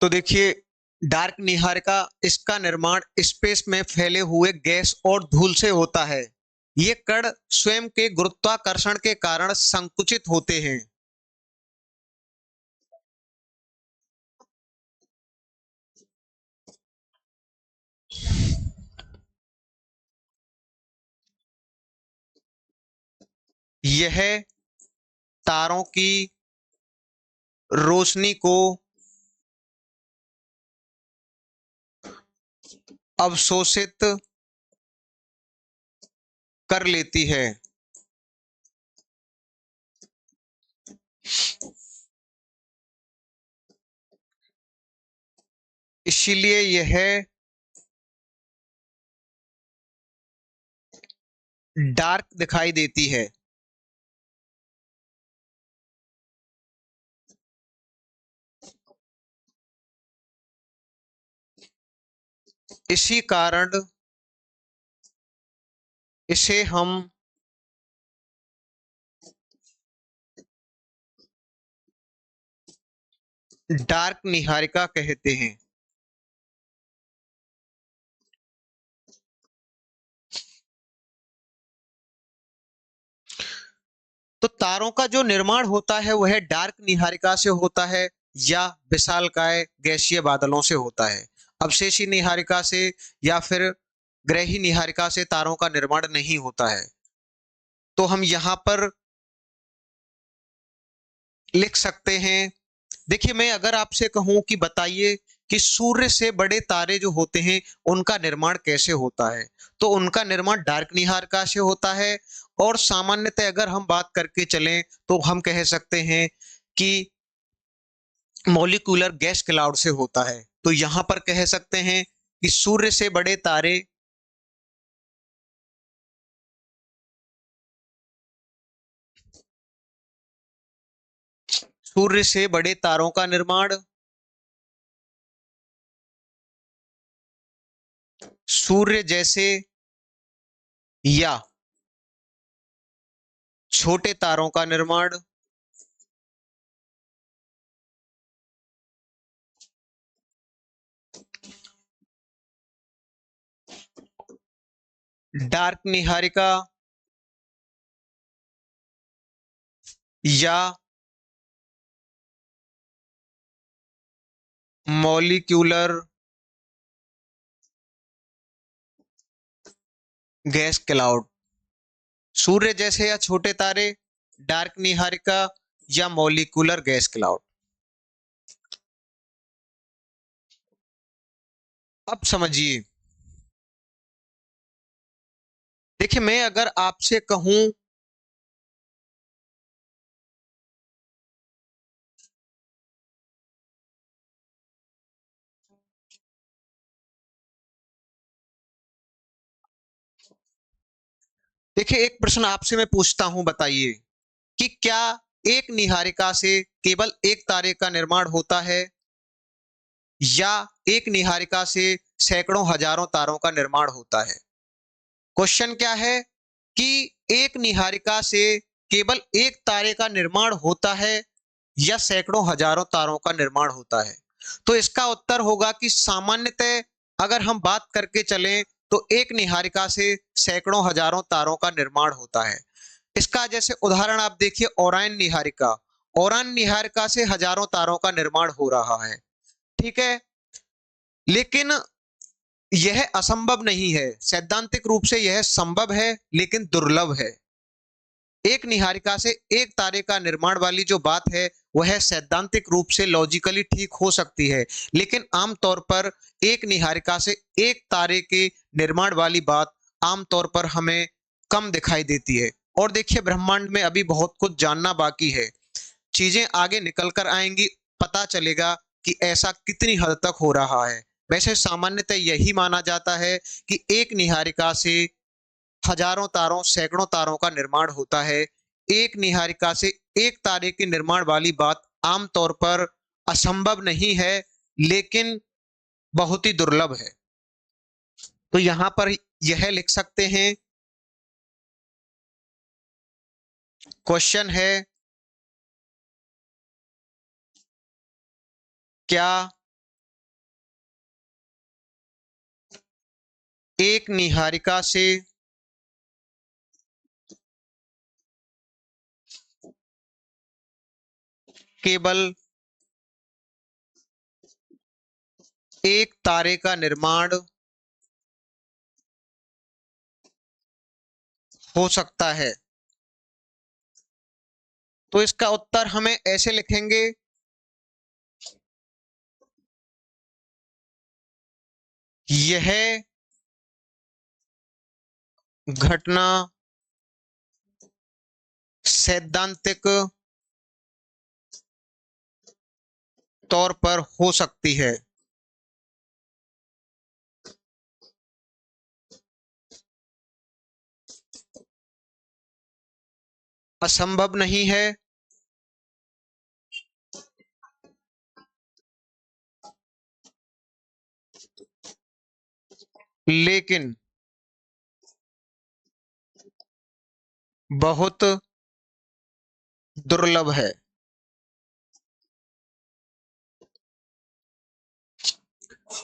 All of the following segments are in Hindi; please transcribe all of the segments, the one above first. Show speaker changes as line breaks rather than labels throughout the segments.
तो देखिए, डार्क निहारिका, इसका निर्माण स्पेस में फैले हुए गैस और धूल से होता है। ये कण स्वयं के गुरुत्वाकर्षण के कारण संकुचित होते हैं। यह तारों की रोशनी को अवशोषित कर लेती है। इसीलिए यह डार्क दिखाई देती है। इसी कारण इसे हम डार्क निहारिका कहते हैं। तो तारों का जो निर्माण होता है वह डार्क निहारिका से होता है या विशालकाय गैसीय बादलों से होता है। अवशेषी निहारिका से या फिर ग्रही निहारिका से तारों का निर्माण नहीं होता है। तो हम यहां पर लिख सकते हैं। देखिए, मैं अगर आपसे कहूं कि बताइए कि सूर्य से बड़े तारे जो होते हैं उनका निर्माण कैसे होता है, तो उनका निर्माण डार्क निहारिका से होता है। और सामान्यतः अगर हम बात करके चलें तो हम कह सकते हैं कि मॉलिक्यूलर गैस क्लाउड से होता है। तो यहां पर कह सकते हैं कि सूर्य से बड़े तारों का निर्माण सूर्य जैसे या छोटे तारों का निर्माण डार्क निहारिका या मॉलिक्यूलर गैस क्लाउड। सूर्य जैसे या छोटे तारे, डार्क निहारिका या मॉलिक्यूलर गैस क्लाउड। अब समझिए। देखिए, मैं अगर आपसे कहूं, देखिए एक प्रश्न आपसे मैं पूछता हूं, बताइए कि क्या एक निहारिका से केवल एक तारे का निर्माण होता है या एक निहारिका से सैकड़ों हजारों तारों का निर्माण होता है। क्वेश्चन क्या है कि एक निहारिका से केवल एक तारे का निर्माण होता है या सैकड़ों हजारों तारों का निर्माण होता है। तो इसका उत्तर होगा कि सामान्यतः अगर हम बात करके चलें तो एक निहारिका से सैकड़ों हजारों तारों का निर्माण होता है। इसका जैसे उदाहरण आप देखिए, ओरायन निहारिका। ओरायन निहारिका से हजारों तारों का निर्माण हो रहा है, ठीक है। लेकिन यह असंभव नहीं है, सैद्धांतिक रूप से यह संभव है लेकिन दुर्लभ है। एक निहारिका से एक तारे का निर्माण वाली जो बात है वह सैद्धांतिक रूप से लॉजिकली ठीक हो सकती है, लेकिन आमतौर पर एक निहारिका से एक तारे के निर्माण वाली बात आमतौर पर हमें कम दिखाई देती है। और देखिए, ब्रह्मांड में अभी बहुत कुछ जानना बाकी है। चीजें आगे निकल कर आएंगी, पता चलेगा कि ऐसा कितनी हद तक हो रहा है। वैसे सामान्यतः यही माना जाता है कि एक निहारिका से हजारों तारों सैकड़ों तारों का निर्माण होता है। एक निहारिका से एक तारे के निर्माण वाली बात आमतौर पर असंभव नहीं है, लेकिन बहुत ही दुर्लभ है। तो यहां पर यह लिख सकते हैं। क्वेश्चन है, क्या एक निहारिका से केवल एक तारे का निर्माण हो सकता है। तो इसका उत्तर हमें ऐसे लिखेंगे, यह घटना सैद्धांतिक तौर पर हो सकती है। असंभव नहीं है, लेकिन बहुत दुर्लभ है।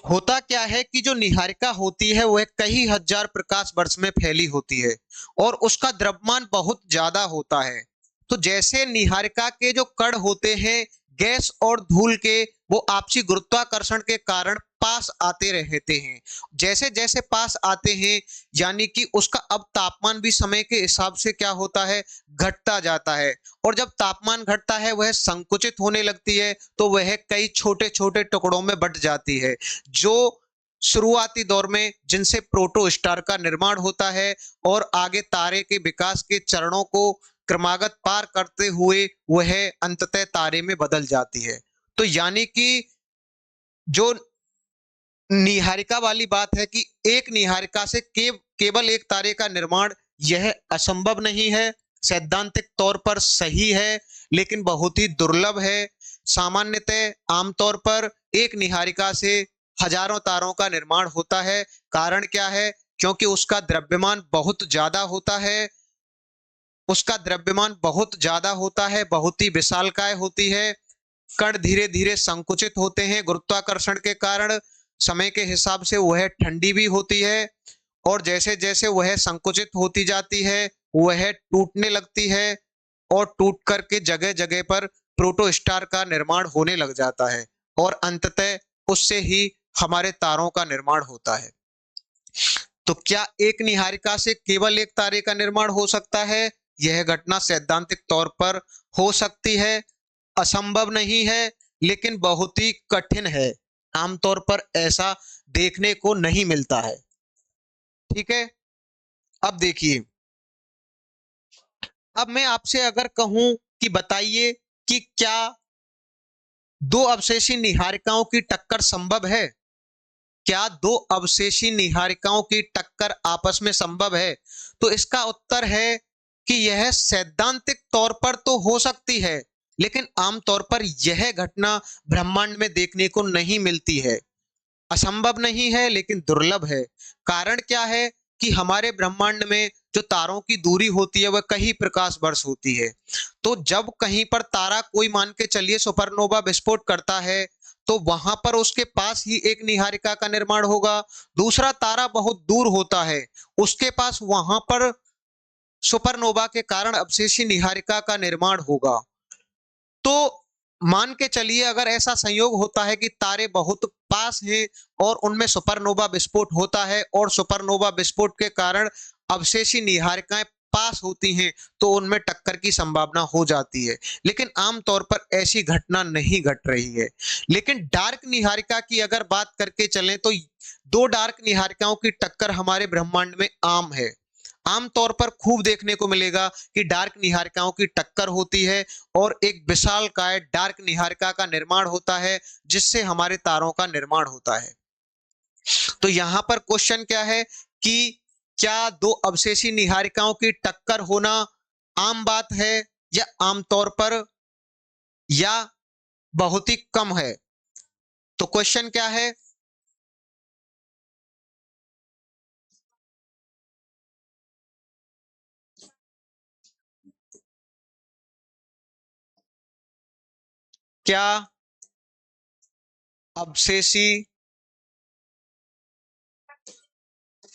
होता क्या है कि जो निहारिका होती है वह कई हजार प्रकाश वर्ष में फैली होती है और उसका द्रव्यमान बहुत ज्यादा होता है। तो जैसे निहारिका के जो कण होते हैं गैस और धूल के, वो आपसी गुरुत्वाकर्षण के कारण पास आते रहते हैं। जैसे जैसे पास आते हैं यानी कि उसका अब तापमान भी समय के हिसाब से क्या होता है, घटता जाता है। और जब तापमान घटता है वह संकुचित होने लगती है, तो वह कई छोटे छोटे टुकड़ों में बट जाती है, जो शुरुआती दौर में जिनसे प्रोटो स्टार का निर्माण होता है और आगे तारे के विकास के चरणों को क्रमागत पार करते हुए वह अंततः तारे में बदल जाती है। तो यानी कि जो निहारिका वाली बात है कि एक निहारिका से केवल एक तारे का निर्माण, यह असंभव नहीं है, सैद्धांतिक तौर पर सही है, लेकिन बहुत ही दुर्लभ है। सामान्यतः आमतौर पर एक निहारिका से हजारों तारों का निर्माण होता है। कारण क्या है, क्योंकि उसका द्रव्यमान बहुत ज्यादा होता है, उसका द्रव्यमान बहुत ज्यादा होता है, बहुत ही विशालकाय होती है। कण धीरे धीरे संकुचित होते हैं गुरुत्वाकर्षण के कारण, समय के हिसाब से वह ठंडी भी होती है और जैसे जैसे वह संकुचित होती जाती है वह टूटने लगती है और टूट करके जगह जगह पर प्रोटोस्टार का निर्माण होने लग जाता है और अंततः उससे ही हमारे तारों का निर्माण होता है। तो क्या एक निहारिका से केवल एक तारे का निर्माण हो सकता है? यह घटना सैद्धांतिक तौर पर हो सकती है, असंभव नहीं है, लेकिन बहुत ही कठिन है। आमतौर पर ऐसा देखने को नहीं मिलता है। ठीक है, अब देखिए, अब मैं आपसे अगर कहूं कि बताइए कि क्या दो अवशेषी निहारिकाओं की टक्कर संभव है? क्या दो अवशेषी निहारिकाओं की टक्कर आपस में संभव है? तो इसका उत्तर है कि यह सैद्धांतिक तौर पर तो हो सकती है, लेकिन आमतौर पर यह घटना ब्रह्मांड में देखने को नहीं मिलती है। असंभव नहीं है लेकिन दुर्लभ है। कारण क्या है कि हमारे ब्रह्मांड में जो तारों की दूरी होती है वह कई प्रकाश वर्ष होती है। तो जब कहीं पर तारा, कोई मान के चलिए सुपरनोवा विस्फोट करता है, तो वहां पर उसके पास ही एक निहारिका का निर्माण होगा। दूसरा तारा बहुत दूर होता है, उसके पास वहां पर सुपरनोवा के कारण अवशेषी निहारिका का निर्माण होगा। तो मान के चलिए अगर ऐसा संयोग होता है कि तारे बहुत पास हैं और उनमें सुपरनोवा विस्फोट होता है और सुपरनोवा विस्फोट के कारण अवशेषी निहारिकाएं पास होती हैं, तो उनमें टक्कर की संभावना हो जाती है, लेकिन आमतौर पर ऐसी घटना नहीं घट रही है। लेकिन डार्क निहारिका की अगर बात करके चलें तो दो डार्क निहारिकाओं की टक्कर हमारे ब्रह्मांड में आम है। आमतौर पर खूब देखने को मिलेगा कि डार्क निहारिकाओं की टक्कर होती है और एक विशालकाय डार्क निहारिका का निर्माण होता है, जिससे हमारे तारों का निर्माण होता है। तो यहां पर क्वेश्चन क्या है कि क्या दो अवशेषी निहारिकाओं की टक्कर होना आम बात है या आमतौर पर, या बहुत ही कम है? तो क्वेश्चन क्या है, क्या अवशेषी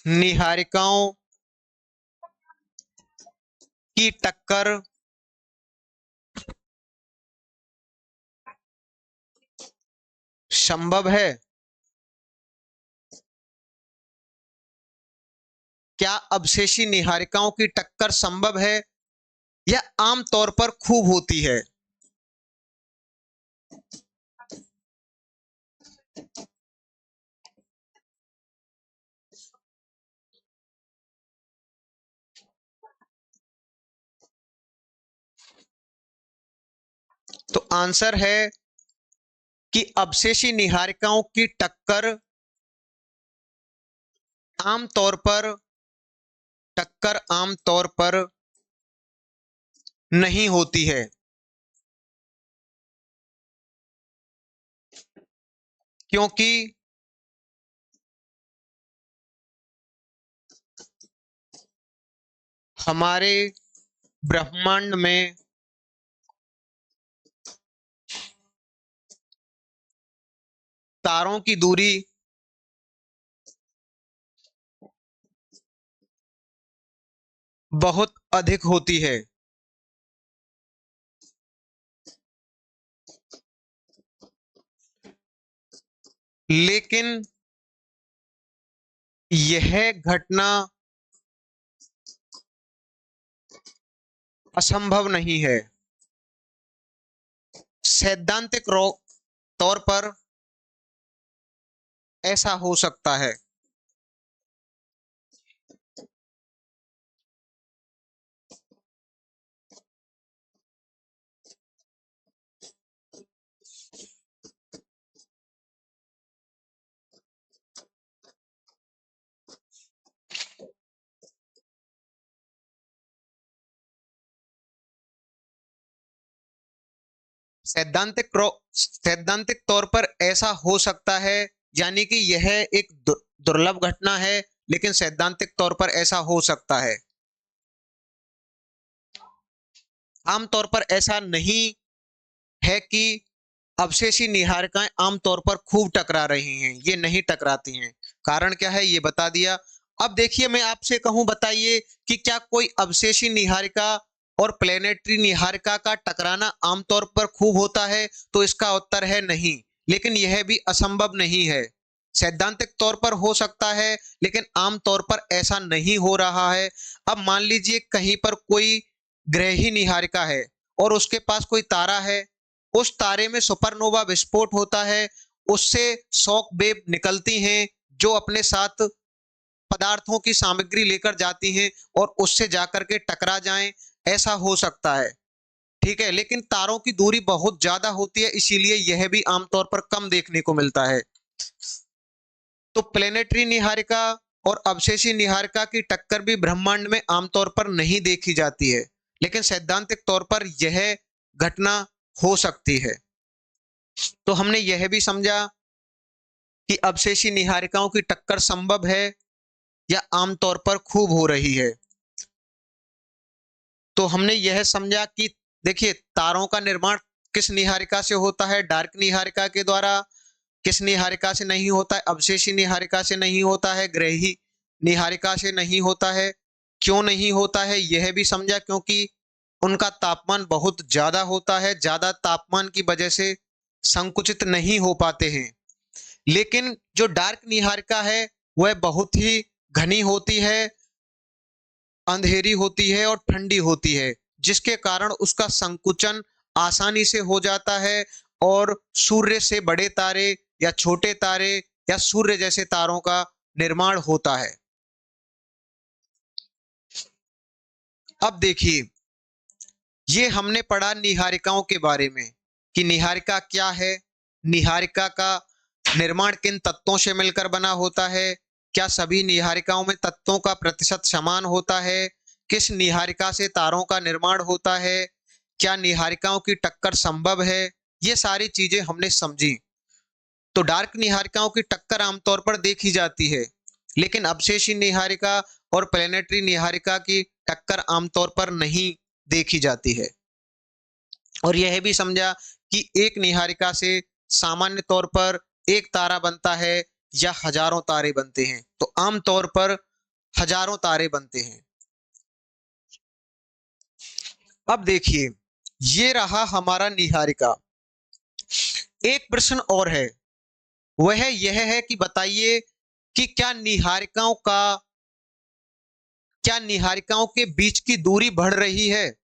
निहारिकाओं की टक्कर संभव है? क्या अवशेषी निहारिकाओं की टक्कर संभव है या आमतौर पर खूब होती है? तो आंसर है कि अवशेषी निहारिकाओं की टक्कर आमतौर पर नहीं होती है, क्योंकि हमारे ब्रह्मांड में तारों की दूरी बहुत अधिक होती है। लेकिन यह घटना असंभव नहीं है। सैद्धांतिक तौर पर ऐसा हो सकता है। सैद्धांतिक तौर पर ऐसा हो सकता है, यानी कि यह एक दुर्लभ घटना है, लेकिन सैद्धांतिक तौर पर ऐसा हो सकता है। आमतौर पर ऐसा नहीं है कि अवशेषी निहारिकाएं आमतौर पर खूब टकरा रही हैं, ये नहीं टकराती हैं। कारण क्या है ये बता दिया। अब देखिए, मैं आपसे कहूं, बताइए कि क्या कोई अवशेषी निहारिका और प्लेनेटरी निहारिका का टकराना आमतौर पर खूब होता है? तो इसका उत्तर है नहीं। लेकिन यह भी असंभव नहीं है। सैद्धांतिक तौर पर हो सकता है, लेकिन आमतौर पर ऐसा नहीं हो रहा है। अब मान लीजिए कहीं पर कोई ग्रही निहारिका है और उसके पास कोई तारा है, उस तारे में सुपरनोवा विस्फोट होता है, उससे शॉक वेव निकलती हैं जो अपने साथ पदार्थों की सामग्री लेकर जाती हैं और उससे जाकर के टकरा जाएं, ऐसा हो सकता है। ठीक है, लेकिन तारों की दूरी बहुत ज्यादा होती है, इसीलिए यह भी आमतौर पर कम देखने को मिलता है। तो प्लेनेटरी निहारिका और अवशेषी निहारिका की टक्कर भी ब्रह्मांड में आमतौर पर नहीं देखी जाती है, लेकिन सैद्धांतिक तौर पर यह घटना हो सकती है। तो हमने यह भी समझा कि अवशेषी निहारिकाओं की टक्कर संभव है या आमतौर पर खूब हो रही है। तो हमने यह समझा कि देखिए, तारों का निर्माण किस निहारिका से होता है? डार्क निहारिका के द्वारा। किस निहारिका से नहीं होता है? अवशेषी निहारिका से नहीं होता है, ग्रही निहारिका से नहीं होता है। क्यों नहीं होता है यह भी समझा, क्योंकि उनका तापमान बहुत ज्यादा होता है, ज्यादा तापमान की वजह से संकुचित नहीं हो पाते हैं। लेकिन जो डार्क निहारिका है वह बहुत ही घनी होती है, अंधेरी होती है और ठंडी होती है, जिसके कारण उसका संकुचन आसानी से हो जाता है और सूर्य से बड़े तारे या छोटे तारे या सूर्य जैसे तारों का निर्माण होता है। अब देखिए, ये हमने पढ़ा निहारिकाओं के बारे में कि निहारिका क्या है, निहारिका का निर्माण किन तत्वों से मिलकर बना होता है, क्या सभी निहारिकाओं में तत्वों का प्रतिशत समान होता है, किस निहारिका से तारों का निर्माण होता है, क्या निहारिकाओं की टक्कर संभव है, ये सारी चीजें हमने समझी। तो डार्क निहारिकाओं की टक्कर आमतौर पर देखी जाती है, लेकिन अवशेषी निहारिका और प्लेनेटरी निहारिका की टक्कर आमतौर पर नहीं देखी जाती है। और यह भी समझा कि एक निहारिका से सामान्य तौर पर एक तारा बनता है या हजारों तारे बनते हैं। तो आमतौर पर हजारों तारे बनते हैं। अब देखिए, ये रहा हमारा निहारिका। एक प्रश्न और है, वह यह है कि बताइए कि क्या निहारिकाओं के बीच की दूरी बढ़ रही है?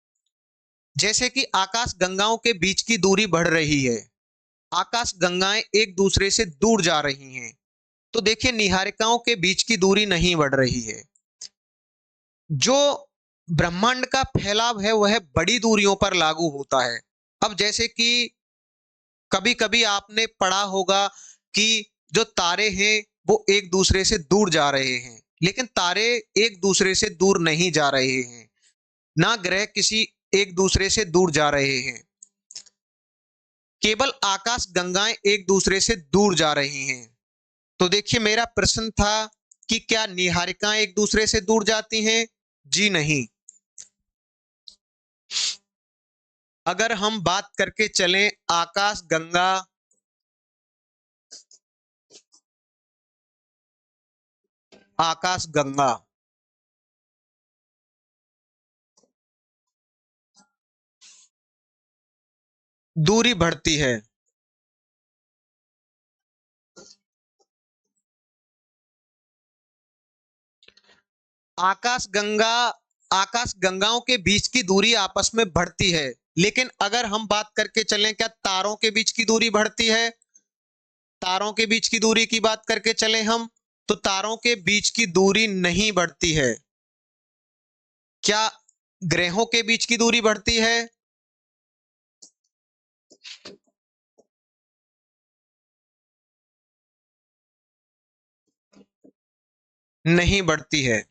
जैसे कि आकाश गंगाओं के बीच की दूरी बढ़ रही है, आकाश गंगाएं एक दूसरे से दूर जा रही हैं। तो देखिए, निहारिकाओं के बीच की दूरी नहीं बढ़ रही है। जो ब्रह्मांड का फैलाव है वह बड़ी दूरियों पर लागू होता है। अब जैसे कि कभी कभी आपने पढ़ा होगा कि जो तारे हैं वो एक दूसरे से दूर जा रहे हैं, लेकिन तारे एक दूसरे से दूर नहीं जा रहे हैं, ना ग्रह किसी एक दूसरे से दूर जा रहे हैं, केवल आकाश गंगाएं एक दूसरे से दूर जा रही हैं। तो देखिए, मेरा प्रश्न था कि क्या निहारिकाएं एक दूसरे से दूर जाती हैं? जी नहीं। अगर हम बात करके चलें आकाश गंगा दूरी बढ़ती है। आकाश गंगा आकाश गंगाओं के बीच की दूरी आपस में बढ़ती है, लेकिन अगर हम बात करके चलें, क्या तारों के बीच की दूरी बढ़ती है? तारों के बीच की दूरी की बात करके चलें हम, तो तारों के बीच की दूरी नहीं बढ़ती है। क्या ग्रहों के बीच की दूरी बढ़ती है? नहीं बढ़ती है।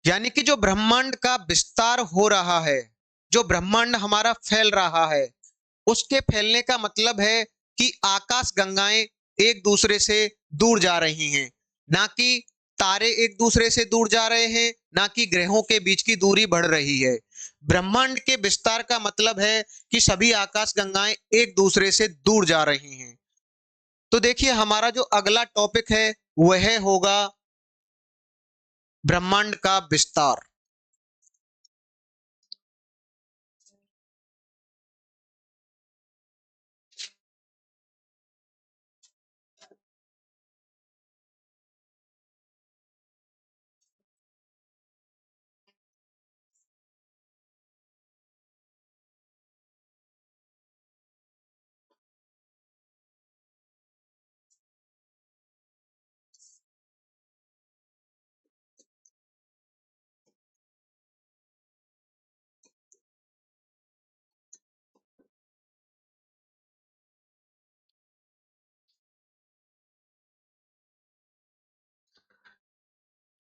यानी कि जो ब्रह्मांड का विस्तार हो रहा है, जो ब्रह्मांड हमारा फैल रहा है, उसके फैलने का मतलब है कि आकाश गंगाएं एक दूसरे से दूर जा रही हैं, ना कि तारे एक दूसरे से दूर जा रहे हैं, ना कि ग्रहों के बीच की दूरी बढ़ रही है। ब्रह्मांड के विस्तार का मतलब है कि सभी आकाश गंगाएं एक दूसरे से दूर जा रही हैं। तो देखिए, हमारा जो अगला टॉपिक है वह होगा ब्रह्मांड का विस्तार।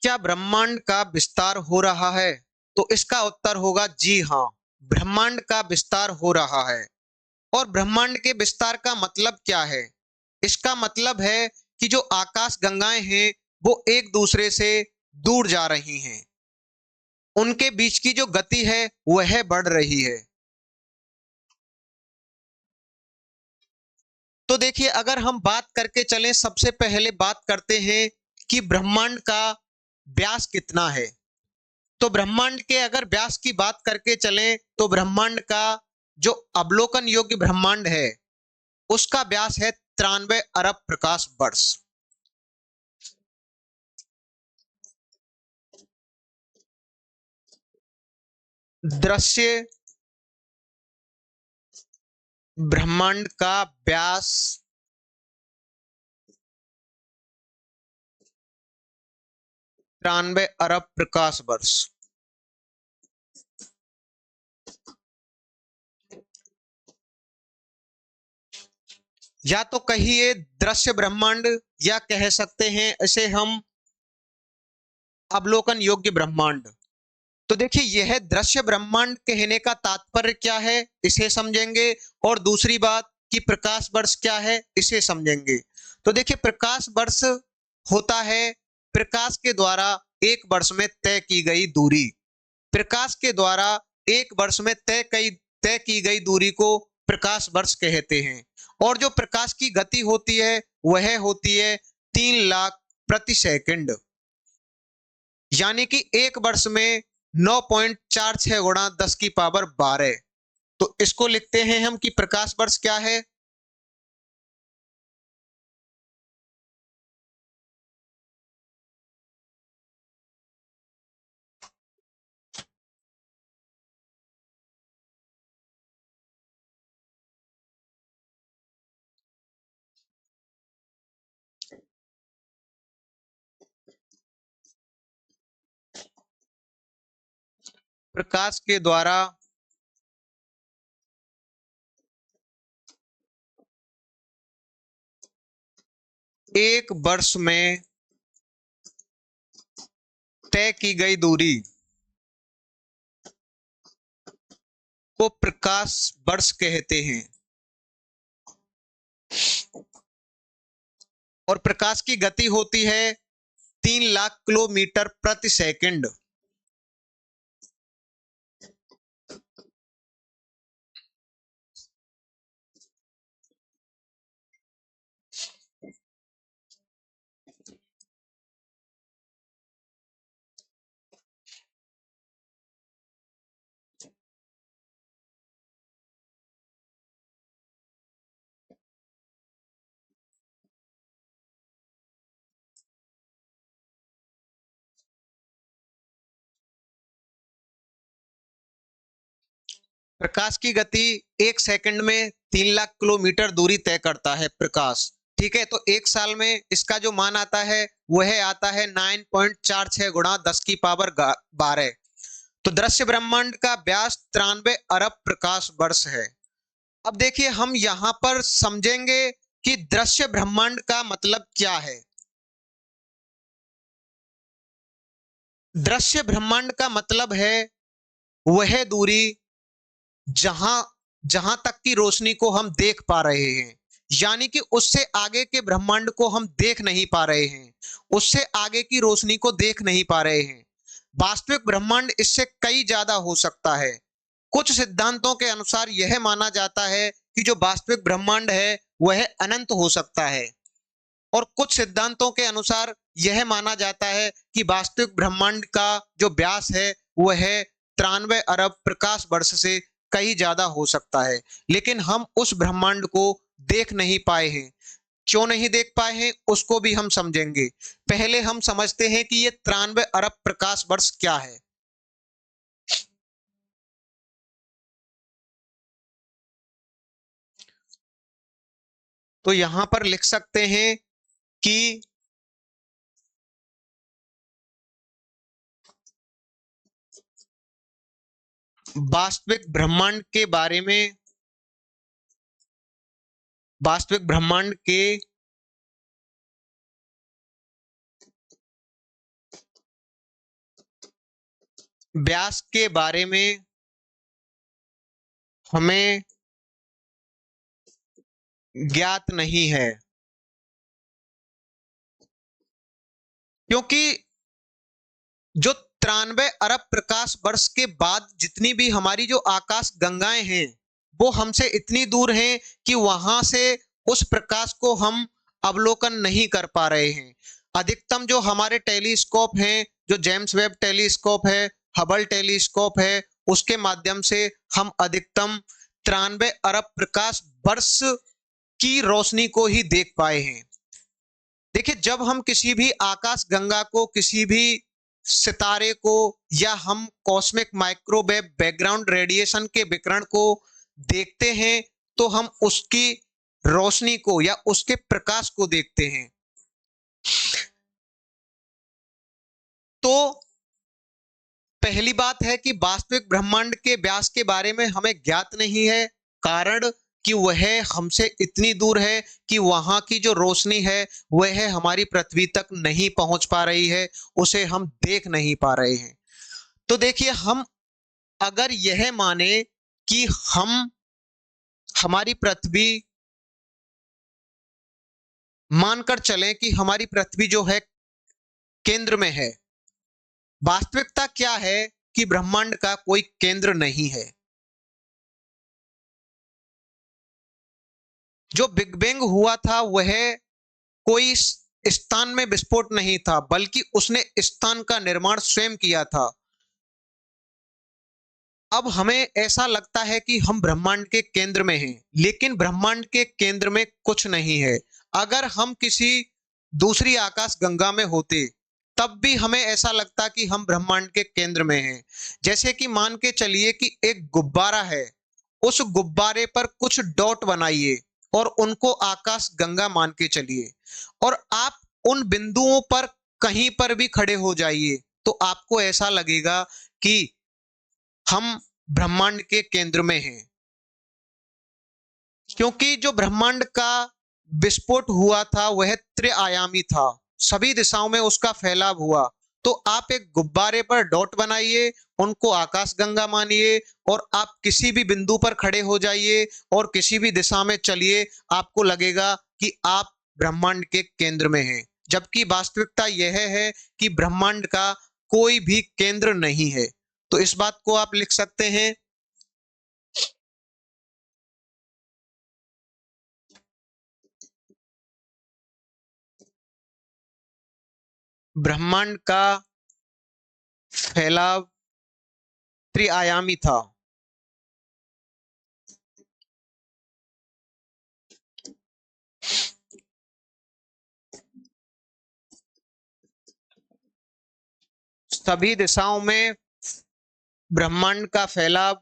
क्या ब्रह्मांड का विस्तार हो रहा है? तो इसका उत्तर होगा जी हाँ, ब्रह्मांड का विस्तार हो रहा है। और ब्रह्मांड के विस्तार का मतलब क्या है? इसका मतलब है कि जो आकाश गंगाएं हैं वो एक दूसरे से दूर जा रही हैं, उनके बीच की जो गति है वह बढ़ रही है। तो देखिए, अगर हम बात करके चलें, सबसे पहले बात करते हैं कि ब्रह्मांड का व्यास कितना है। तो ब्रह्मांड के अगर व्यास की बात करके चलें, तो ब्रह्मांड का जो अवलोकन योग्य ब्रह्मांड है उसका व्यास है 93 अरब प्रकाश वर्ष। दृश्य ब्रह्मांड का व्यास 93 अरब प्रकाश वर्ष। या तो कहिए दृश्य ब्रह्मांड, या कह सकते हैं इसे हम अवलोकन योग्य ब्रह्मांड। तो देखिए, यह दृश्य ब्रह्मांड कहने का तात्पर्य क्या है इसे समझेंगे, और दूसरी बात कि प्रकाश वर्ष क्या है इसे समझेंगे। तो देखिए, प्रकाश वर्ष होता है प्रकाश के द्वारा एक वर्ष में तय की गई दूरी। प्रकाश के द्वारा एक वर्ष में तय की गई दूरी को प्रकाश वर्ष कहते हैं। और जो प्रकाश की गति होती है वह होती है 3 लाख प्रति सेकंड। यानी कि एक वर्ष में 9.46 गुणा 10 की पावर 12। तो इसको लिखते हैं हम कि प्रकाश वर्ष क्या है। प्रकाश के द्वारा एक वर्ष में तय की गई दूरी को प्रकाश वर्ष कहते हैं। और प्रकाश की गति होती है 3 लाख किलोमीटर प्रति सेकंड। प्रकाश की गति एक सेकंड में 3 लाख किलोमीटर दूरी तय करता है प्रकाश। ठीक है, तो एक साल में इसका जो मान आता है वह आता है 9.46 गुणा 10 की पावर 12। तो दृश्य ब्रह्मांड का व्यास 93 अरब प्रकाश वर्ष है। अब देखिए हम यहां पर समझेंगे कि दृश्य ब्रह्मांड का मतलब क्या है। दृश्य ब्रह्मांड का मतलब है वह दूरी जहां जहां तक की रोशनी को हम देख पा रहे हैं, यानी कि उससे आगे के ब्रह्मांड को हम देख नहीं पा रहे हैं, उससे आगे की रोशनी को देख नहीं पा रहे हैं। वास्तविक ब्रह्मांड इससे कई ज्यादा हो सकता है। कुछ सिद्धांतों के अनुसार यह माना जाता है कि जो वास्तविक ब्रह्मांड है वह अनंत हो सकता है, और कुछ सिद्धांतों के अनुसार यह माना जाता है कि वास्तविक ब्रह्मांड का जो व्यास है वह 93 अरब प्रकाश वर्ष से कहीं ज्यादा हो सकता है। लेकिन हम उस ब्रह्मांड को देख नहीं पाए हैं। क्यों नहीं देख पाए हैं उसको भी हम समझेंगे। पहले हम समझते हैं कि ये 93 अरब प्रकाश वर्ष क्या है। तो यहां पर लिख सकते हैं कि वास्तविक ब्रह्मांड के बारे में, वास्तविक ब्रह्मांड के व्यास के बारे में हमें ज्ञात नहीं है, क्योंकि जो 93 अरब प्रकाश वर्ष के बाद जितनी भी हमारी जो आकाश गंगाएं हैं वो हमसे इतनी दूर हैं कि वहां से उस प्रकाश को हम अवलोकन नहीं कर पा रहे हैं। अधिकतम जो हमारे टेलीस्कोप हैं, जो जेम्स वेब टेलीस्कोप है, हबल टेलीस्कोप है, उसके माध्यम से हम अधिकतम 93 अरब प्रकाश वर्ष की रोशनी को ही देख पाए हैं। देखिए जब हम किसी भी आकाश गंगा को, किसी भी सितारे को, या हम कॉस्मिक माइक्रोवेव बैकग्राउंड रेडिएशन के विकिरण को देखते हैं तो हम उसकी रोशनी को या उसके प्रकाश को देखते हैं। तो पहली बात है कि वास्तविक ब्रह्मांड के व्यास के बारे में हमें ज्ञात नहीं है, कारण कि वह हमसे इतनी दूर है कि वहां की जो रोशनी है वह हमारी पृथ्वी तक नहीं पहुंच पा रही है, उसे हम देख नहीं पा रहे हैं। तो देखिए हम अगर यह माने कि हम, हमारी पृथ्वी, मानकर चलें कि हमारी पृथ्वी जो है केंद्र में है। वास्तविकता क्या है कि ब्रह्मांड का कोई केंद्र नहीं है। जो बिग बैंग हुआ था वह कोई स्थान में विस्फोट नहीं था, बल्कि उसने स्थान का निर्माण स्वयं किया था। अब हमें ऐसा लगता है कि हम ब्रह्मांड के केंद्र में हैं, लेकिन ब्रह्मांड के केंद्र में कुछ नहीं है। अगर हम किसी दूसरी आकाश गंगा में होते, तब भी हमें ऐसा लगता कि हम ब्रह्मांड के केंद्र में हैं। जैसे कि मान के चलिए कि एक गुब्बारा है, उस गुब्बारे पर कुछ डॉट बनाइए और उनको आकाश गंगा मान के चलिए, और आप उन बिंदुओं पर कहीं पर भी खड़े हो जाइए, तो आपको ऐसा लगेगा कि हम ब्रह्मांड के केंद्र में हैं। क्योंकि जो ब्रह्मांड का विस्फोट हुआ था वह त्रिआयामी था, सभी दिशाओं में उसका फैलाव हुआ। तो आप एक गुब्बारे पर डॉट बनाइए, उनको आकाशगंगा मानिए, और आप किसी भी बिंदु पर खड़े हो जाइए और किसी भी दिशा में चलिए, आपको लगेगा कि आप ब्रह्मांड के केंद्र में हैं। जबकि वास्तविकता यह है कि ब्रह्मांड का कोई भी केंद्र नहीं है। तो इस बात को आप लिख सकते हैं, ब्रह्मांड का फैलाव त्रिआयामी था। सभी दिशाओं में ब्रह्मांड का फैलाव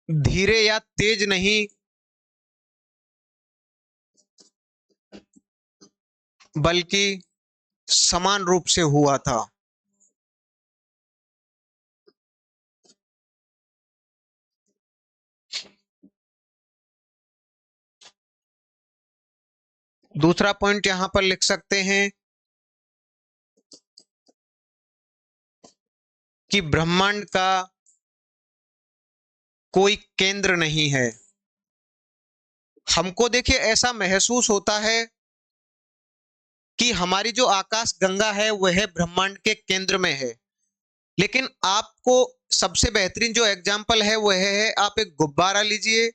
धीरे या तेज नहीं, बल्कि समान रूप से हुआ था। दूसरा पॉइंट यहां पर लिख सकते हैं कि ब्रह्मांड का कोई केंद्र नहीं है। हमको देखिए ऐसा महसूस होता है कि हमारी जो आकाश गंगा है वह ब्रह्मांड के केंद्र में है, लेकिन आपको सबसे बेहतरीन जो एग्जाम्पल है वह है, आप एक गुब्बारा लीजिए,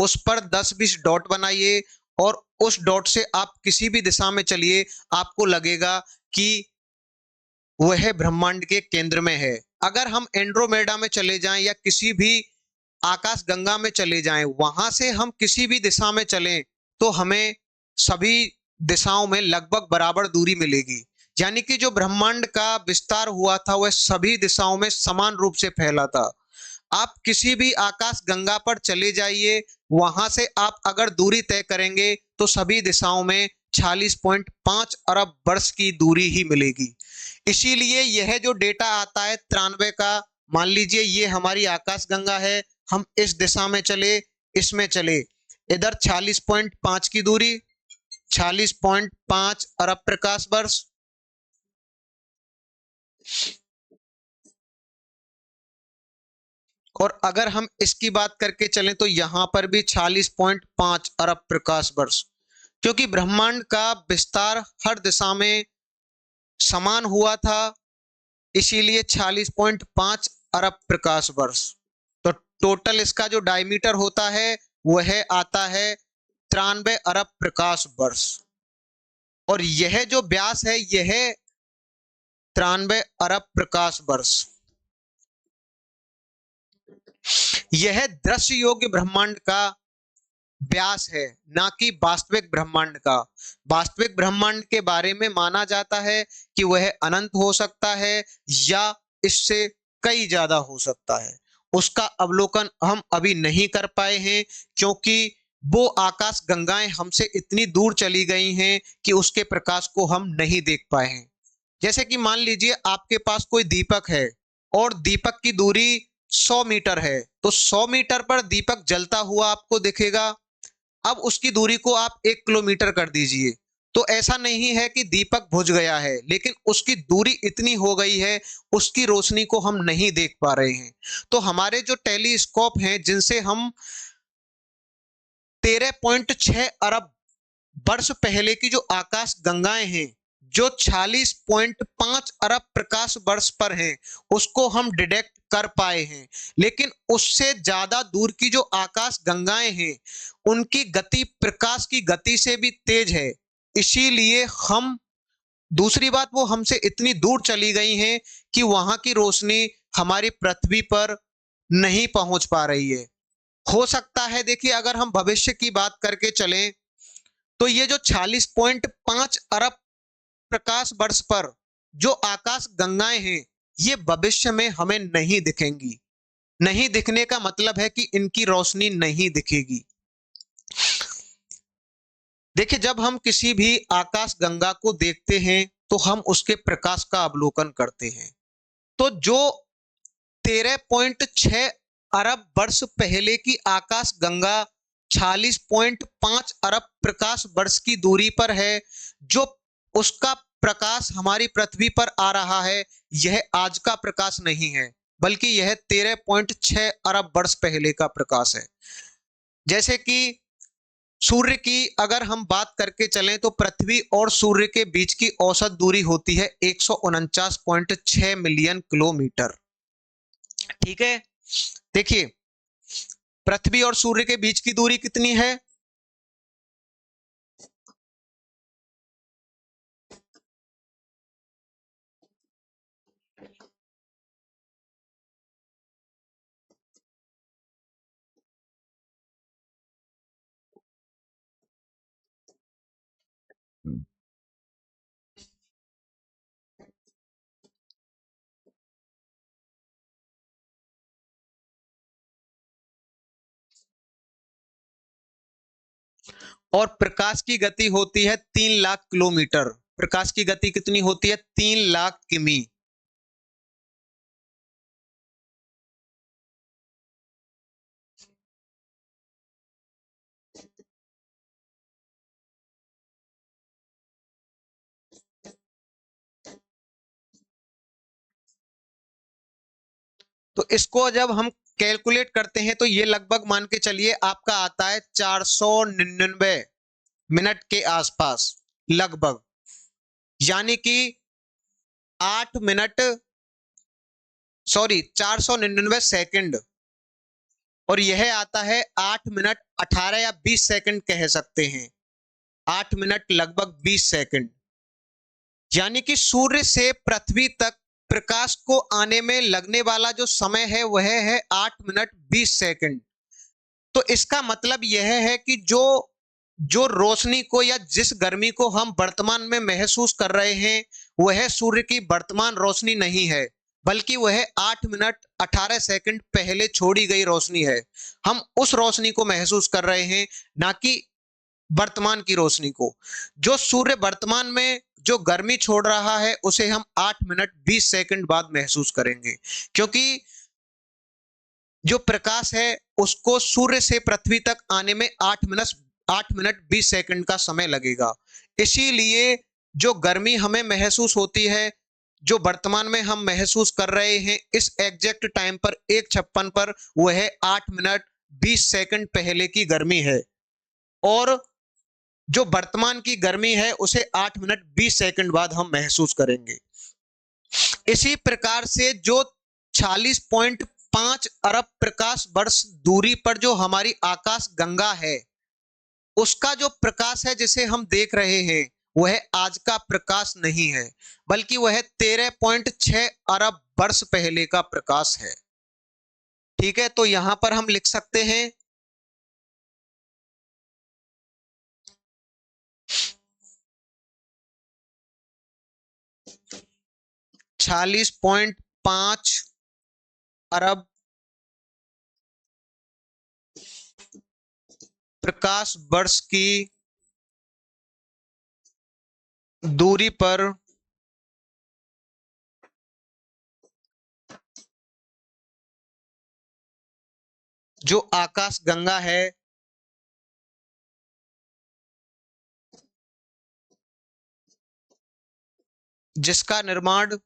उस पर 10-20 डॉट बनाइए और उस डॉट से आप किसी भी दिशा में चलिए, आपको लगेगा कि वह ब्रह्मांड के केंद्र में है। अगर हम एंड्रोमेडा में चले जाएं या किसी भी आकाश गंगा में चले जाएं, वहां से हम किसी भी दिशा में चलें, तो हमें सभी दिशाओं में लगभग बराबर दूरी मिलेगी। यानी कि जो ब्रह्मांड का विस्तार हुआ था वह सभी दिशाओं में समान रूप से फैला था। आप किसी भी आकाश गंगा पर चले जाइए, वहां से आप अगर दूरी तय करेंगे तो सभी दिशाओं में 46.5 अरब वर्ष की दूरी ही मिलेगी। इसीलिए यह जो डेटा आता है 93 का, मान लीजिए ये हमारी आकाश गंगा है, हम इस दिशा में चले, इसमें चले, इधर 46.5 की दूरी, 46.5 अरब प्रकाश वर्ष, और अगर हम इसकी बात करके चलें तो यहां पर भी 46.5 अरब प्रकाश वर्ष। क्योंकि ब्रह्मांड का विस्तार हर दिशा में समान हुआ था, इसीलिए 46.5 अरब प्रकाश वर्ष। तो टोटल इसका जो डायमीटर होता है वह आता है 93 अरब प्रकाश वर्ष, और यह जो व्यास है यह 93 अरब प्रकाश वर्ष। यह दृश्य योग्य ब्रह्मांड का व्यास है, ना कि वास्तविक ब्रह्मांड का। वास्तविक ब्रह्मांड के बारे में माना जाता है कि वह अनंत हो सकता है या इससे कई ज्यादा हो सकता है। उसका अवलोकन हम अभी नहीं कर पाए हैं, क्योंकि वो आकाश गंगाएं हमसे इतनी दूर चली गई हैं कि उसके प्रकाश को हम नहीं देख पाए हैं। जैसे कि मान लीजिए आपके पास कोई दीपक है और दीपक की दूरी 100 मीटर है, तो 100 मीटर पर दीपक जलता हुआ आपको दिखेगा। अब उसकी दूरी को आप 1 किलोमीटर कर दीजिए, तो ऐसा नहीं है कि दीपक बुझ गया है, लेकिन उसकी दूरी इतनी हो गई है, उसकी रोशनी को हम नहीं देख पा रहे हैं। तो हमारे जो टेलीस्कोप हैं, जिनसे हम 13.6 अरब वर्ष पहले की जो आकाश गंगाएं हैं जो 46.5 अरब प्रकाश वर्ष पर है उसको हम डिटेक्ट कर पाए हैं, लेकिन उससे ज्यादा दूर की जो आकाश गंगाएं हैं उनकी गति प्रकाश की गति से भी तेज है। इसीलिए हम, दूसरी बात, वो हमसे इतनी दूर चली गई हैं कि वहां की रोशनी हमारी पृथ्वी पर नहीं पहुंच पा रही है। हो सकता है, देखिए, अगर हम भविष्य की बात करके चलें तो ये जो 46.5 अरब प्रकाश वर्ष पर जो आकाश गंगाएं हैं ये भविष्य में हमें नहीं दिखेंगी। नहीं दिखने का मतलब है कि इनकी रोशनी नहीं दिखेगी। देखिए, जब हम किसी भी आकाश गंगा को देखते हैं तो हम उसके प्रकाश का अवलोकन करते हैं। तो जो 13.6 अरब वर्ष पहले की आकाश गंगा 46.5 अरब प्रकाश वर्ष की दूरी पर है, जो उसका प्रकाश हमारी पृथ्वी पर आ रहा है, यह आज का प्रकाश नहीं है, बल्कि यह 13.6 अरब वर्ष पहले का प्रकाश है। जैसे कि सूर्य की अगर हम बात करके चलें तो पृथ्वी और सूर्य के बीच की औसत दूरी होती है 149.6 मिलियन किलोमीटर। ठीक है, देखिए, पृथ्वी और सूर्य के बीच की दूरी कितनी है? और प्रकाश की गति होती है 3 लाख किलोमीटर। प्रकाश की गति कितनी होती है? 3 लाख किमी। तो इसको जब हम कैलकुलेट करते हैं तो ये लगभग मान के चलिए आपका आता है 499 मिनट के आसपास लगभग, यानी कि 8 मिनट, सॉरी, 499 सेकंड। और यह आता है 8 मिनट 18 या 20 सेकंड कह सकते हैं। 8 मिनट लगभग 20 सेकंड, यानी कि सूर्य से पृथ्वी तक प्रकाश को आने में लगने वाला जो समय है वह है 8 मिनट 20 सेकंड। तो इसका मतलब यह है कि जो जो रोशनी को या जिस गर्मी को हम वर्तमान में महसूस कर रहे हैं वह सूर्य की वर्तमान रोशनी नहीं है, बल्कि वह 8 मिनट 18 सेकंड पहले छोड़ी गई रोशनी है। हम उस रोशनी को महसूस कर रहे हैं, ना कि वर्तमान की रोशनी को। जो सूर्य वर्तमान में जो गर्मी छोड़ रहा है उसे हम 8 मिनट 20 सेकंड बाद महसूस करेंगे, क्योंकि जो प्रकाश है उसको सूर्य से पृथ्वी तक आने में 8 मिनट 20 सेकंड का समय लगेगा। इसीलिए जो गर्मी हमें महसूस होती है, जो वर्तमान में हम महसूस कर रहे हैं इस एग्जैक्ट टाइम पर 1:56 पर, वह 8 मिनट 20 सेकंड पहले की गर्मी है। और जो वर्तमान की गर्मी है उसे 8 मिनट 20 सेकंड बाद हम महसूस करेंगे। इसी प्रकार से जो 46.5 अरब प्रकाश वर्ष दूरी पर जो हमारी आकाश गंगा है उसका जो प्रकाश है जिसे हम देख रहे हैं वह आज का प्रकाश नहीं है, बल्कि वह 13.6 अरब वर्ष पहले का प्रकाश है। ठीक है, तो यहां पर हम लिख सकते हैं 46.5 अरब प्रकाश वर्ष की दूरी पर जो आकाश गंगा है जिसका निर्माण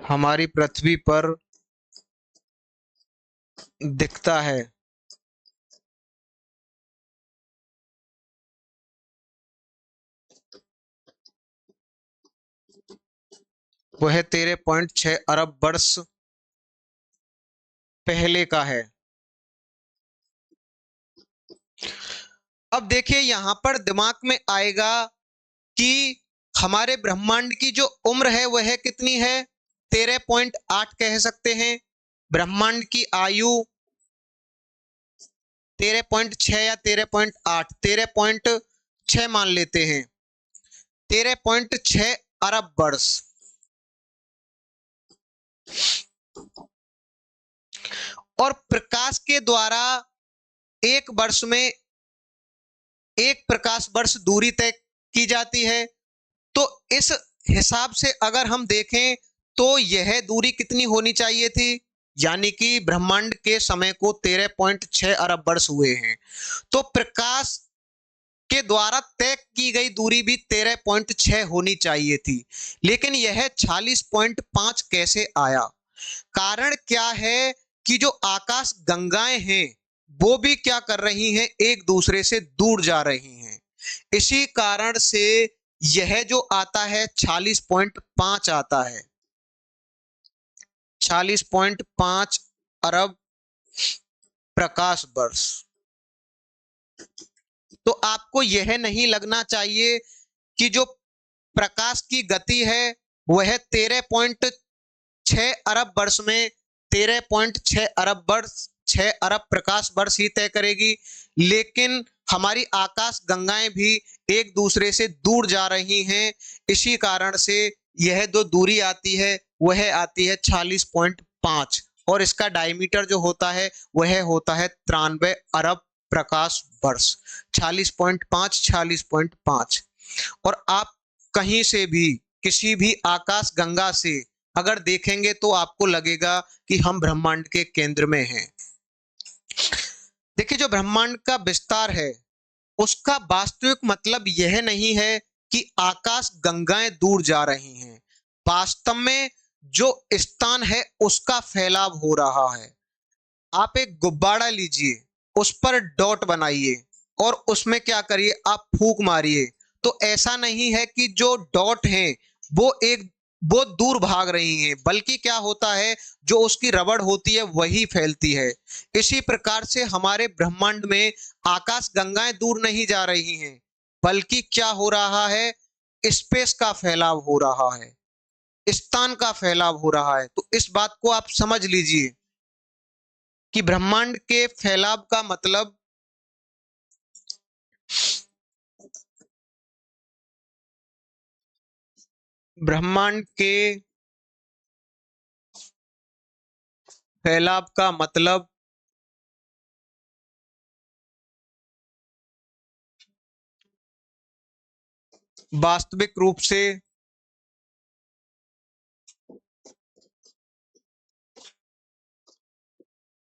हमारी पृथ्वी पर दिखता है वह 13.6 अरब वर्ष पहले का है। अब देखिए यहां पर दिमाग में आएगा कि हमारे ब्रह्मांड की जो उम्र है वह कितनी है, 13.8 कह सकते हैं। ब्रह्मांड की आयु 13.6 या 13.8, 13.6 मान लेते हैं, 13.6 अरब वर्ष। और प्रकाश के द्वारा एक वर्ष में एक प्रकाश वर्ष दूरी तय की जाती है। तो इस हिसाब से अगर हम देखें तो यह दूरी कितनी होनी चाहिए थी, यानी कि ब्रह्मांड के समय को 13.6 अरब वर्ष हुए हैं, तो प्रकाश के द्वारा तय की गई दूरी भी 13.6 होनी चाहिए थी। लेकिन यह 46.5 कैसे आया? कारण क्या है कि जो आकाश गंगाएं हैं वो भी क्या कर रही हैं, एक दूसरे से दूर जा रही हैं। इसी कारण से यह जो आता है 46.5 आता है, 46.5 अरब प्रकाश वर्ष। तो आपको यह नहीं लगना चाहिए कि जो प्रकाश की गति है वह 13.6 अरब वर्ष में 13.6 अरब वर्ष 6 अरब प्रकाश वर्ष ही तय करेगी। लेकिन हमारी आकाश गंगाएं भी एक दूसरे से दूर जा रही हैं, इसी कारण से यह जो दूरी आती है वह आती है 46.5, और इसका डायमीटर जो होता है वह होता है 93 अरब प्रकाश वर्ष। 46.5, 46.5। और आप कहीं से भी किसी भी आकाश गंगा से अगर देखेंगे तो आपको लगेगा कि हम ब्रह्मांड के केंद्र में हैं। देखिए जो ब्रह्मांड का विस्तार है उसका वास्तविक मतलब यह नहीं है कि आकाश गंगाएं दूर जा रही हैं। वास्तव में जो स्थान है उसका फैलाव हो रहा है। आप एक गुब्बारा लीजिए, उस पर डॉट बनाइए और उसमें क्या करिए, आप फूंक मारिए, तो ऐसा नहीं है कि जो डॉट हैं वो दूर भाग रही हैं, बल्कि क्या होता है जो उसकी रबड़ होती है वही फैलती है। इसी प्रकार से हमारे ब्रह्मांड में आकाश गंगाएं दूर नहीं जा रही हैं, बल्कि क्या हो रहा है, स्पेस का फैलाव हो रहा है, स्थान का फैलाव हो रहा है। तो इस बात को आप समझ लीजिए कि ब्रह्मांड के फैलाव का मतलब ब्रह्मांड के फैलाव का मतलब वास्तविक रूप से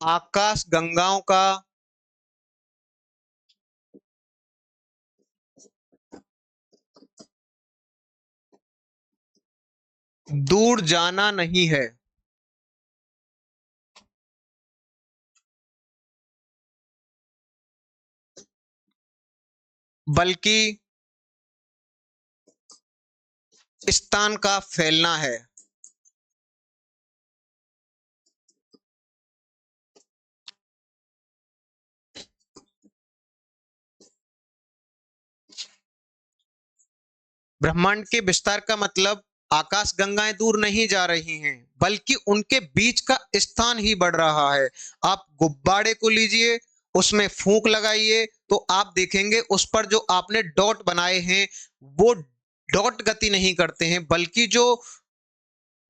आकाश गंगाओं का दूर जाना नहीं है, बल्कि स्थान का फैलना है। ब्रह्मांड के विस्तार का मतलब आकाश गंगाएं दूर नहीं जा रही हैं, बल्कि उनके बीच का स्थान ही बढ़ रहा है। आप गुब्बारे को लीजिए, उसमें फूंक लगाइए, तो आप देखेंगे उस पर जो आपने डॉट बनाए हैं वो डॉट गति नहीं करते हैं, बल्कि जो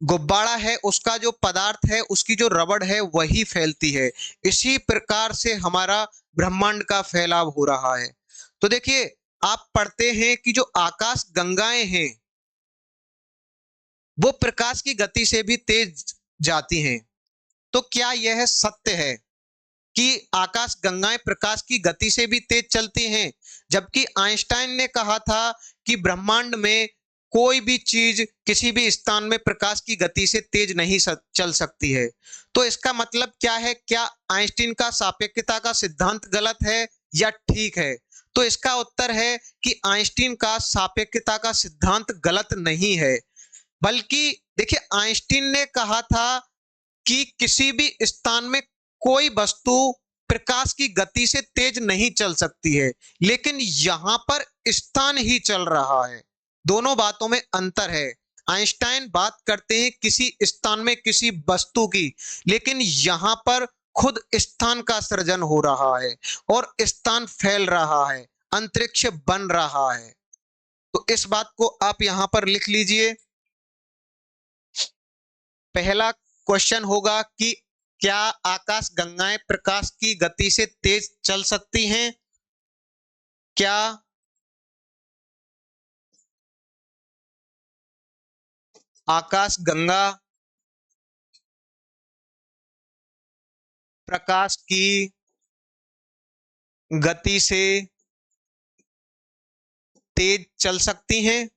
गुब्बारा है उसका जो पदार्थ है, उसकी जो रबड़ है वही फैलती है। इसी प्रकार से हमारा ब्रह्मांड का फैलाव हो रहा है। तो देखिए आप पढ़ते हैं कि जो आकाश गंगाएं हैं वो प्रकाश की गति से भी तेज जाती हैं। तो क्या यह सत्य है कि आकाश गंगाएं प्रकाश की गति से भी तेज चलती हैं? जबकि आइंस्टाइन ने कहा था कि ब्रह्मांड में कोई भी चीज किसी भी स्थान में प्रकाश की गति से तेज नहीं चल सकती है। तो इसका मतलब क्या है, क्या आइंस्टीन का सापेक्षता का सिद्धांत गलत है या ठीक है? तो इसका उत्तर है कि आइंस्टीन का सापेक्षता का सिद्धांत गलत नहीं है, बल्कि देखिए आइंस्टीन ने कहा था कि किसी भी स्थान में कोई वस्तु प्रकाश की गति से तेज नहीं चल सकती है, लेकिन यहां पर स्थान ही चल रहा है। दोनों बातों में अंतर है। आइंस्टाइन बात करते हैं किसी स्थान में किसी वस्तु की, लेकिन यहां पर खुद स्थान का सृजन हो रहा है और स्थान फैल रहा है, अंतरिक्ष बन रहा है। तो इस बात को आप यहां पर लिख लीजिए। पहला क्वेश्चन होगा कि क्या आकाश गंगाएं प्रकाश की गति से तेज चल सकती हैं? क्या आकाश गंगा प्रकाश की गति से तेज चल सकती हैं?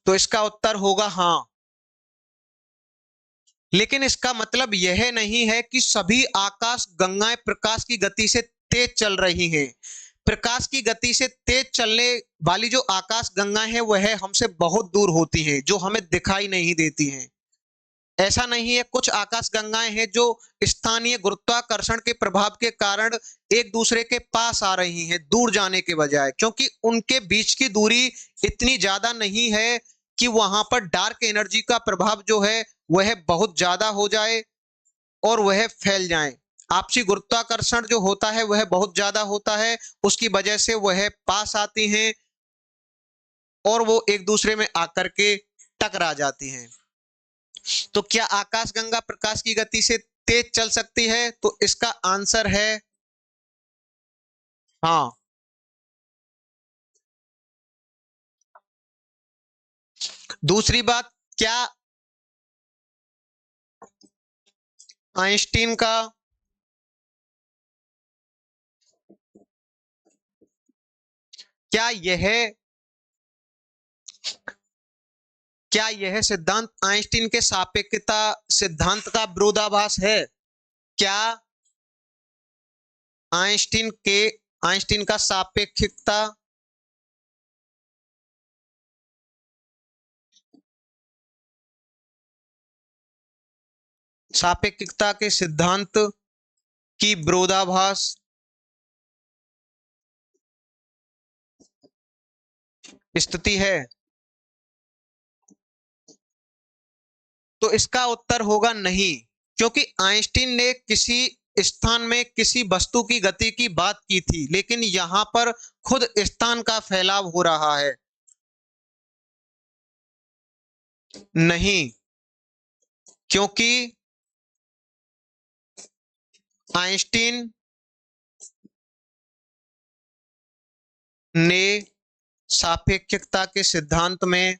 तो इसका उत्तर होगा हाँ। लेकिन इसका मतलब यह नहीं है कि सभी आकाश गंगाएं प्रकाश की गति से तेज चल रही हैं। प्रकाश की गति से तेज चलने वाली जो आकाश गंगाएं हैं वह हमसे बहुत दूर होती हैं, जो हमें दिखाई नहीं देती हैं। ऐसा नहीं है, कुछ आकाश गंगाएं हैं जो स्थानीय गुरुत्वाकर्षण के प्रभाव के कारण एक दूसरे के पास आ रही हैं दूर जाने के बजाय, क्योंकि उनके बीच की दूरी इतनी ज्यादा नहीं है कि वहां पर डार्क एनर्जी का प्रभाव जो है वह बहुत ज्यादा हो जाए और वह फैल जाए। आपसी गुरुत्वाकर्षण जो होता है वह बहुत ज्यादा होता है, उसकी वजह से वह पास आती हैं और वो एक दूसरे में आकर के टकरा जाती हैं। तो क्या आकाशगंगा प्रकाश की गति से तेज चल सकती है? तो इसका आंसर है हाँ। दूसरी बात, क्या आइंस्टीन का क्या यह क्या यह सिद्धांत आइंस्टीन के सापेक्षता सिद्धांत का विरोधाभास है? क्या आइंस्टीन का सापेक्षता के सिद्धांत की विरोधाभास स्थिति है? तो इसका उत्तर होगा नहीं, क्योंकि आइंस्टीन ने किसी स्थान में किसी वस्तु की गति की बात की थी, लेकिन यहां पर खुद स्थान का फैलाव हो रहा है। नहीं, क्योंकि आइंस्टीन ने सापेक्षता के सिद्धांत में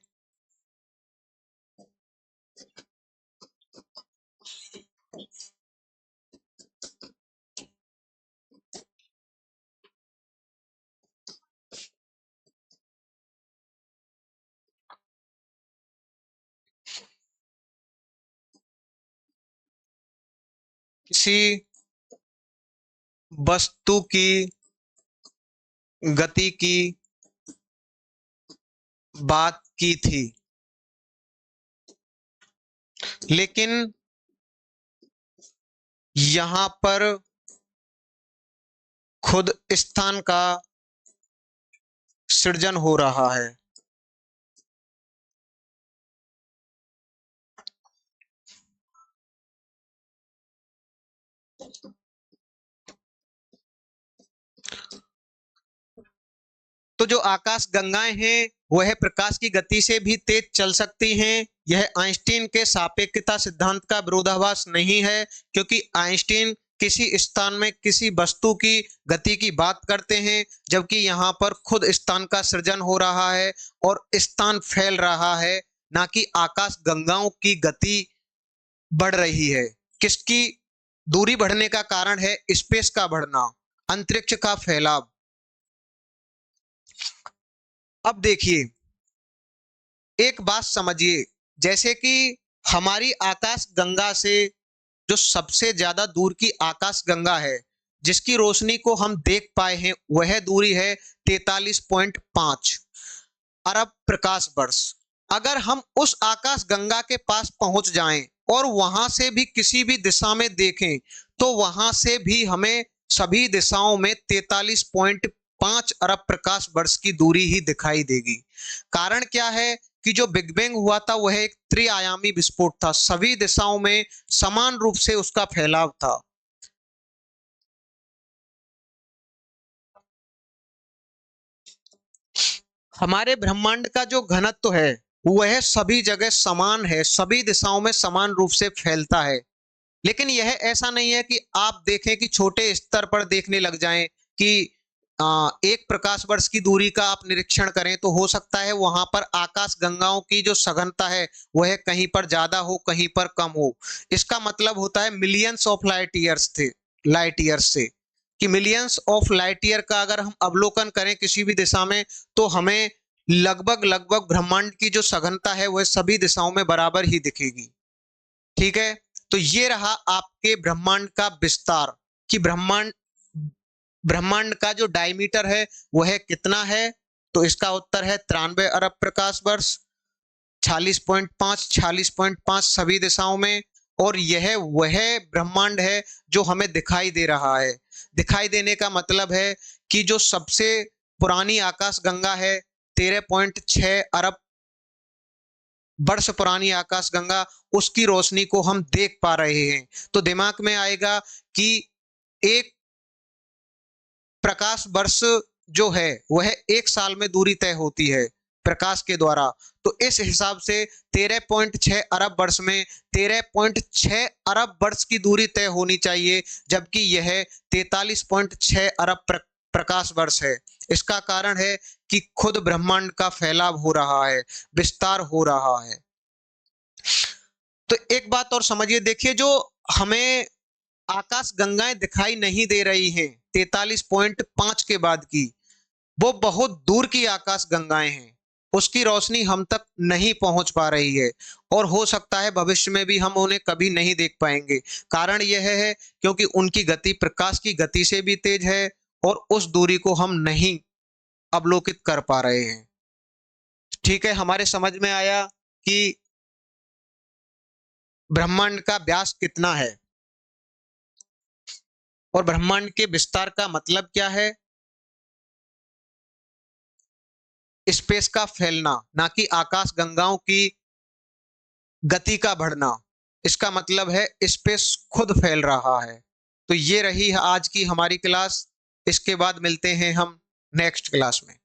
किसी वस्तु की गति की बात की थी, लेकिन यहां पर खुद स्थान का सृजन हो रहा है। तो जो आकाश गंगाएं हैं वह प्रकाश की गति से भी तेज चल सकती हैं। यह आइंस्टीन के सापेक्षता सिद्धांत का विरोधाभास नहीं है, क्योंकि आइंस्टीन किसी स्थान में किसी वस्तु की गति की बात करते हैं, जबकि यहाँ पर खुद स्थान का सृजन हो रहा है और स्थान फैल रहा है, ना कि आकाश गंगाओं की गति बढ़ रही है। किसकी दूरी बढ़ने का कारण है? स्पेस का बढ़ना, अंतरिक्ष का फैलाव। अब देखिए, एक बात समझिए, जैसे कि हमारी आकाश गंगा से जो सबसे ज्यादा दूर की आकाश गंगा है, जिसकी रोशनी को हम देख पाए हैं, वह दूरी है 43.5 अरब प्रकाश वर्ष। अगर हम उस आकाश गंगा के पास पहुंच जाएं और वहां से भी किसी भी दिशा में देखें, तो वहां से भी हमें सभी दिशाओं में 43.5 अरब प्रकाश वर्ष की दूरी ही दिखाई देगी। कारण क्या है कि जो बिग बैंग हुआ था वह एक त्रिआयामी विस्फोट था, सभी दिशाओं में समान रूप से उसका फैलाव था। हमारे ब्रह्मांड का जो घनत्व है वह सभी जगह समान है, सभी दिशाओं में समान रूप से फैलता है। लेकिन यह ऐसा नहीं है कि आप देखें कि छोटे स्तर पर देखने लग जाएं कि एक प्रकाश वर्ष की दूरी का आप निरीक्षण करें तो हो सकता है वहां पर आकाश गंगाओं की जो सघनता है वह कहीं पर ज्यादा हो, कहीं पर कम हो। इसका मतलब होता है मिलियंस ऑफ लाइट ईयर्स से, कि मिलियंस ऑफ लाइट ईयर का अगर हम अवलोकन करें किसी भी दिशा में, तो हमें लगभग लगभग ब्रह्मांड की जो सघनता है वह सभी दिशाओं में बराबर ही दिखेगी। ठीक है, तो ये रहा आपके ब्रह्मांड का विस्तार, कि ब्रह्मांड ब्रह्मांड का जो डायमीटर है वह कितना है। तो इसका उत्तर है 93 अरब प्रकाश वर्ष, 46.5 सभी दिशाओं में। और यह वह ब्रह्मांड है जो हमें दिखाई दे रहा है। दिखाई देने का मतलब है कि जो सबसे पुरानी आकाश गंगा है, 13.6 अरब वर्ष पुरानी आकाश गंगा, उसकी रोशनी को हम देख पा रहे हैं। तो दिमाग में आएगा कि एक प्रकाश वर्ष जो है वह एक साल में दूरी तय होती है प्रकाश के द्वारा। तो इस हिसाब से 13.6 अरब वर्ष में 13.6 अरब वर्ष की दूरी तय होनी चाहिए, जबकि यह 43.6 अरब प्रकाश वर्ष है। इसका कारण है कि खुद ब्रह्मांड का फैलाव हो रहा है, विस्तार हो रहा है। तो एक बात और समझिए, देखिए जो हमें आकाश गंगाएं दिखाई नहीं दे रही हैं 43.5 के बाद की, वो बहुत दूर की आकाश गंगाएं हैं, उसकी रोशनी हम तक नहीं पहुंच पा रही है। और हो सकता है भविष्य में भी हम उन्हें कभी नहीं देख पाएंगे। कारण यह है क्योंकि उनकी गति प्रकाश की गति से भी तेज है और उस दूरी को हम नहीं अवलोकित कर पा रहे हैं। ठीक है, हमारे समझ में आया कि ब्रह्मांड का व्यास कितना है और ब्रह्मांड के विस्तार का मतलब क्या है। स्पेस का फैलना, ना कि आकाश गंगाओं की गति का बढ़ना। इसका मतलब है स्पेस खुद फैल रहा है। तो ये रही आज की हमारी क्लास। इसके बाद मिलते हैं हम नेक्स्ट क्लास में।